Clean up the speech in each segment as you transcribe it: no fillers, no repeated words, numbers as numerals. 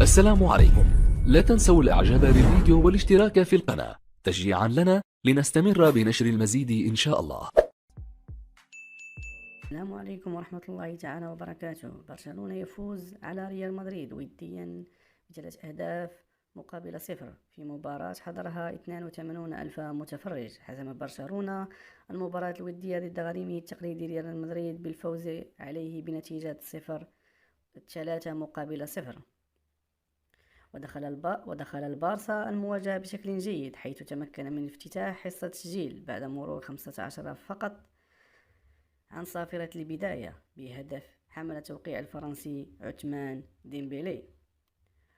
السلام عليكم. لا تنسوا الاعجاب بالفيديو والاشتراك في القناة تشجيعا لنا لنستمر بنشر المزيد إن شاء الله. السلام عليكم ورحمة الله تعالى وبركاته. برشلونة يفوز على ريال مدريد وديا ب3 أهداف مقابل 0 في مباراة حضرها 82 ألف متفرج. حسم برشلونة المباراة الودية ضد غريمه التقليدي ريال مدريد بالفوز عليه بنتيجة 3 مقابل 0. ودخل البارسا المواجهة بشكل جيد، حيث تمكن من افتتاح حصة التسجيل بعد مرور 15 فقط عن صافرة البداية بهدف حمل توقيع الفرنسي عثمان ديمبيلي،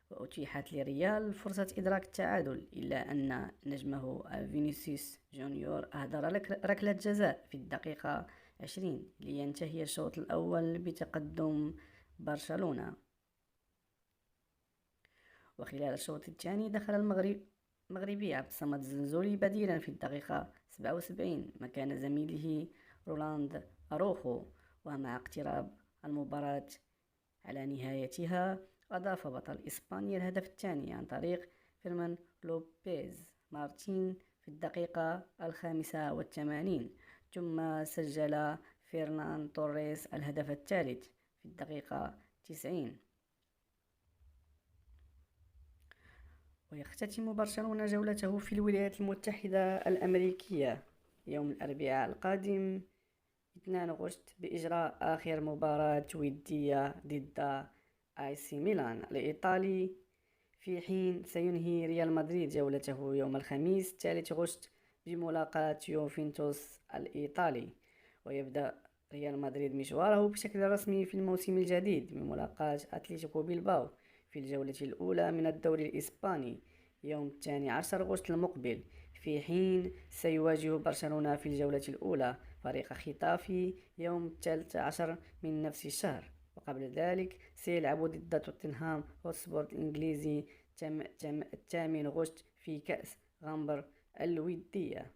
وأتيحت لريال فرصة إدراك التعادل، إلا أن نجمه فينيسيوس جونيور أهدر ركلة جزاء في الدقيقة 20 لينتهي الشوط الأول بتقدم برشلونة. وخلال الشوط الثاني دخل المغربي عبد الصمد الزنزولي بديلا في الدقيقة 77 مكان زميله رولاند أروخو. ومع اقتراب المباراة على نهايتها أضاف بطل إسبانيا الهدف الثاني عن طريق فيرمان لوبيز مارتين في الدقيقة 85، ثم سجل فيرنان توريس الهدف الثالث في الدقيقة 90. ويختتم برشلونة جولته في الولايات المتحدة الأمريكية يوم الأربعاء القادم 2 أغسطس بإجراء آخر مباراة ودية ضد AC ميلان الإيطالي، في حين سينهي ريال مدريد جولته يوم الخميس 3 أغسطس بملاقاة يوفنتوس الإيطالي. ويبدأ ريال مدريد مشواره بشكل رسمي في الموسم الجديد بملاقاة أتلتيكو بيلباو في الجولة الأولى من الدوري الإسباني يوم 12 أغسطس المقبل، في حين سيواجه برشلونة في الجولة الأولى فريق ختافي يوم 13 من نفس الشهر. وقبل ذلك سيلعب ضد توتنهام هوتسبور الإنجليزي 8 أغسطس في كأس غامبر الودية.